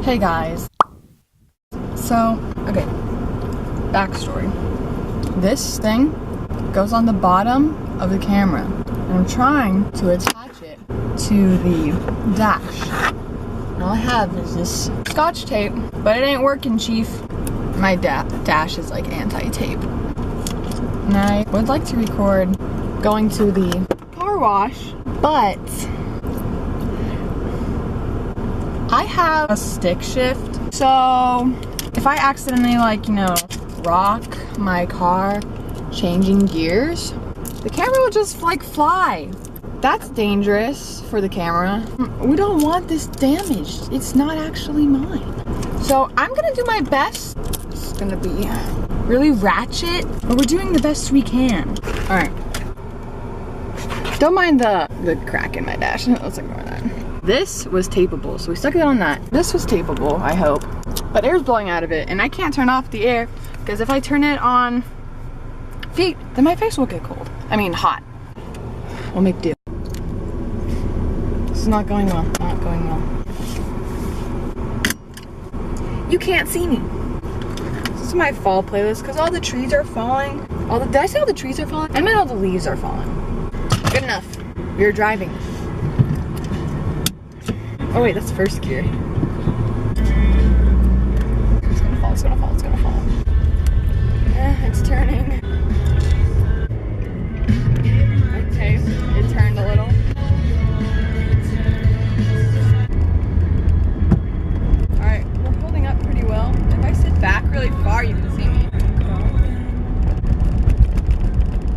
Hey guys. So, okay, backstory. This thing goes on the bottom of the camera, and I'm trying to attach it to the dash. And all I have is this Scotch tape, but it ain't working, chief. My dash is like anti-tape. And I would like to record going to the car wash, but I have a stick shift. So if I accidentally rock my car changing gears, the camera will just fly. That's dangerous for the camera. We don't want this damaged. It's not actually mine. So I'm gonna do my best. It's gonna be really ratchet, but we're doing the best we can. All right. Don't mind the crack in my dash. Let's ignore that. This was tapeable, so we stuck it on that. This was tapeable, I hope. But air's blowing out of it, and I can't turn off the air, because if I turn it on feet, then my face will get cold. I mean, hot. We'll make do. This is not going well, not going well. You can't see me. This is my fall playlist, because all the trees are falling. Did I say all the trees are falling? I meant all the leaves are falling. Good enough. You're driving. Oh wait, that's first gear. It's gonna fall, it's gonna fall, it's gonna fall. It's turning. Okay, it turned a little. Alright, we're holding up pretty well. If I sit back really far, you can see me.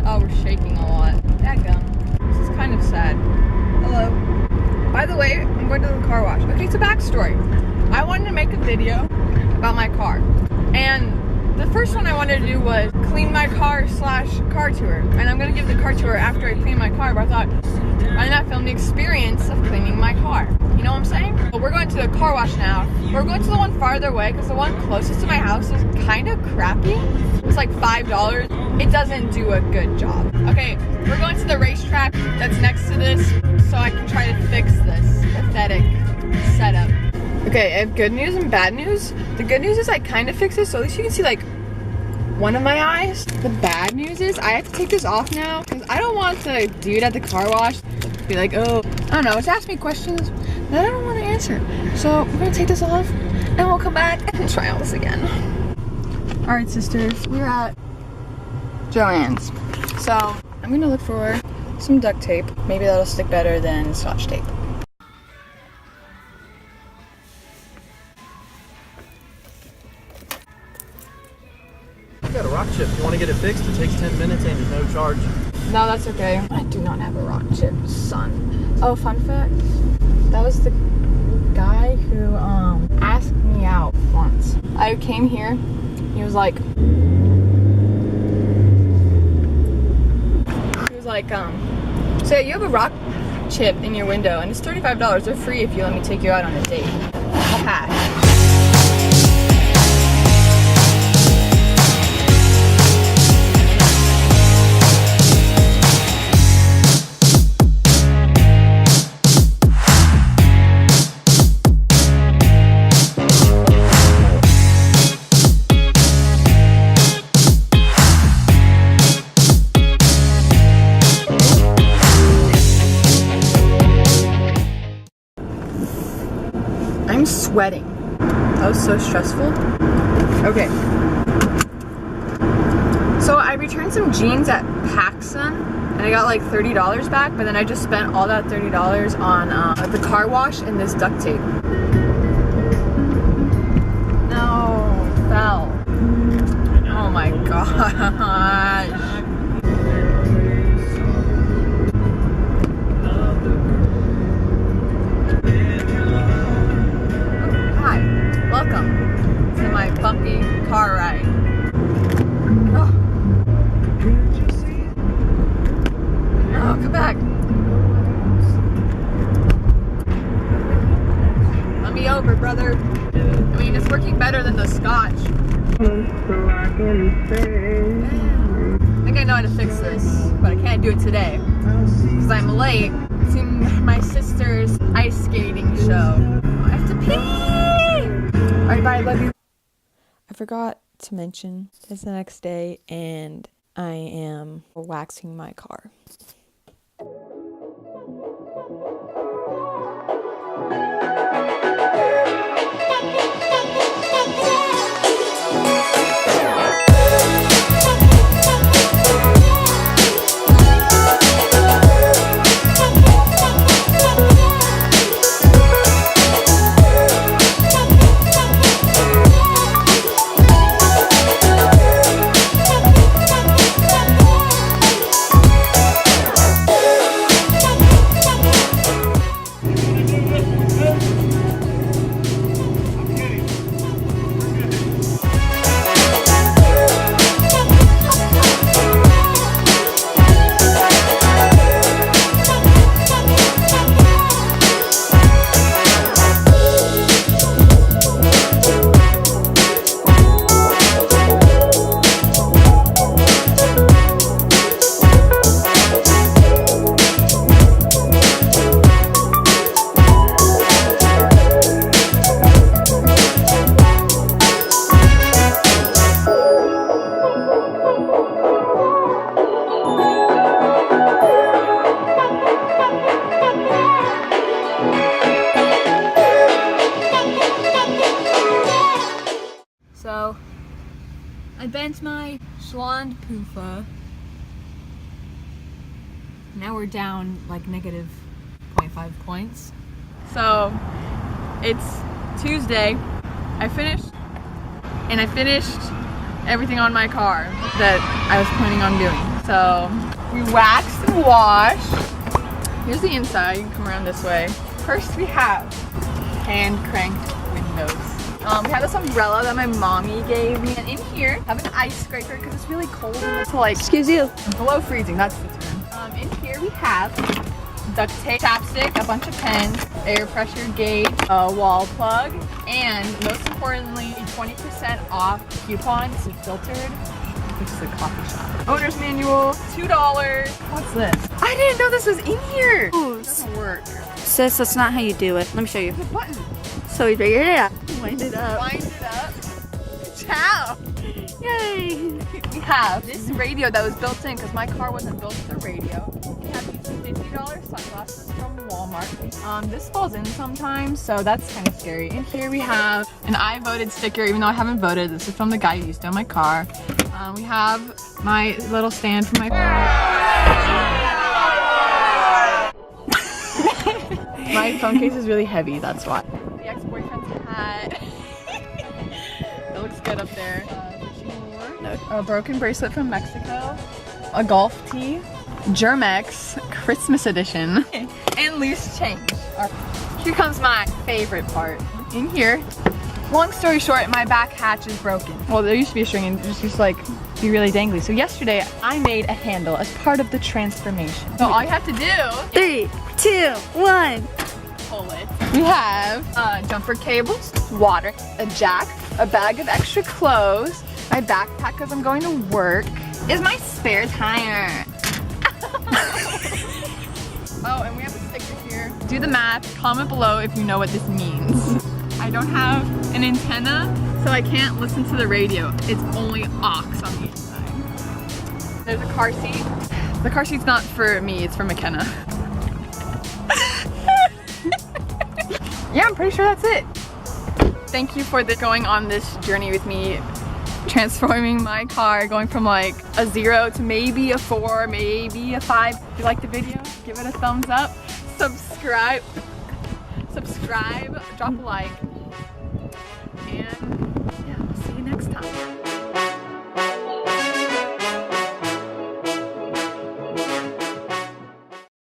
Oh, we're shaking a lot. Dadgum. This is kind of sad. Hello. By the way, I'm going to the car wash. Okay, so backstory. I wanted to make a video about my car. And the first one I wanted to do was clean my car / car tour. And I'm going to give the car tour after I clean my car, but I thought, why not film the experience of cleaning my car? You know what I'm saying? But we're going to the car wash now. We're going to the one farther away because the one closest to my house is kind of crappy. It's like $5. It doesn't do a good job. Okay, we're going to the racetrack that's next to this so I can try to fix this pathetic setup. Okay, I have good news and bad news. The good news is I kind of fixed it, so at least you can see like one of my eyes. The bad news is I have to take this off now because I don't want the dude at the car wash be like, oh, I don't know, just ask me questions that I don't want to answer. So we're gonna take this off and we'll come back and try all this again. All right, sisters, we're at Joann's. So I'm gonna look for some duct tape. Maybe that'll stick better than Scotch tape. I got a rock chip. You want to get it fixed? It takes 10 minutes and there's no charge. No, that's okay. I do not have a rock chip, son. Oh, fun fact. That was the guy who asked me out once. I came here. He was like, so you have a rock chip in your window and it's $35. They're free if you let me take you out on a date. I'll pass. I'm sweating. That was so stressful. Okay. So I returned some jeans at PacSun and I got like $30 back, but then I just spent all that $30 on the car wash and this duct tape. No, it fell. Oh my gosh. Welcome to my bumpy car ride. Oh, come back. Let me over, brother. I mean, it's working better than the Scotch. I think I know how to fix this, but I can't do it today because I'm late to my sister's ice skating show. I have to pee! Alright, bye, love you. I forgot to mention it's the next day and I am waxing my car. So, I bent my Schlond Poofa. Now we're down like negative 0.5 points. So, it's Tuesday. I finished everything on my car that I was planning on doing. So, we waxed and washed. Here's the inside. You can come around this way. First, we have hand cranked windows. We have this umbrella that my mommy gave me, and in here I have an ice scraper because it's really cold and it's like, excuse you, below freezing, that's the term. In here we have duct tape, chapstick, a bunch of pens, air pressure gauge, a wall plug, and most importantly, a 20% off coupon. This is filtered, which is a coffee shop. Owner's manual, $2. What's this? I didn't know this was in here. Ooh, it doesn't work. Sis, that's not how you do it. Let me show you. The button. So we figured it out. Wind it up. Wind it up. Ciao. Yay! We have this radio that was built in because my car wasn't built with a radio. We have these $50 sunglasses from Walmart. This falls in sometimes, so that's kind of scary. And here we have an I voted sticker, even though I haven't voted. This is from the guy who used to own my car. We have my little stand for my my phone case is really heavy, that's why. The ex-boyfriend's hat. That looks good up there. A broken bracelet from Mexico. A golf tee. Germex Christmas edition. And loose change. Here comes my favorite part. In here, long story short, my back hatch is broken. Well, there used to be a string and it just used to like be really dangly. So yesterday, I made a handle as part of the transformation. So all you have to do 3, 2, 1. pull it. We have jumper cables, water, a jack, a bag of extra clothes, my backpack because I'm going to work, is my spare tire. Oh, and we have a sticker here. Do the math, comment below if you know what this means. I don't have an antenna, so I can't listen to the radio. It's only aux on the inside. There's a car seat. The car seat's not for me, it's for McKenna. Yeah, I'm pretty sure that's it. Thank you for going on this journey with me, transforming my car, going from like a 0 to maybe a 4, maybe a 5. If you liked the video, give it a thumbs up, subscribe, drop a like, and yeah, I'll see you next time.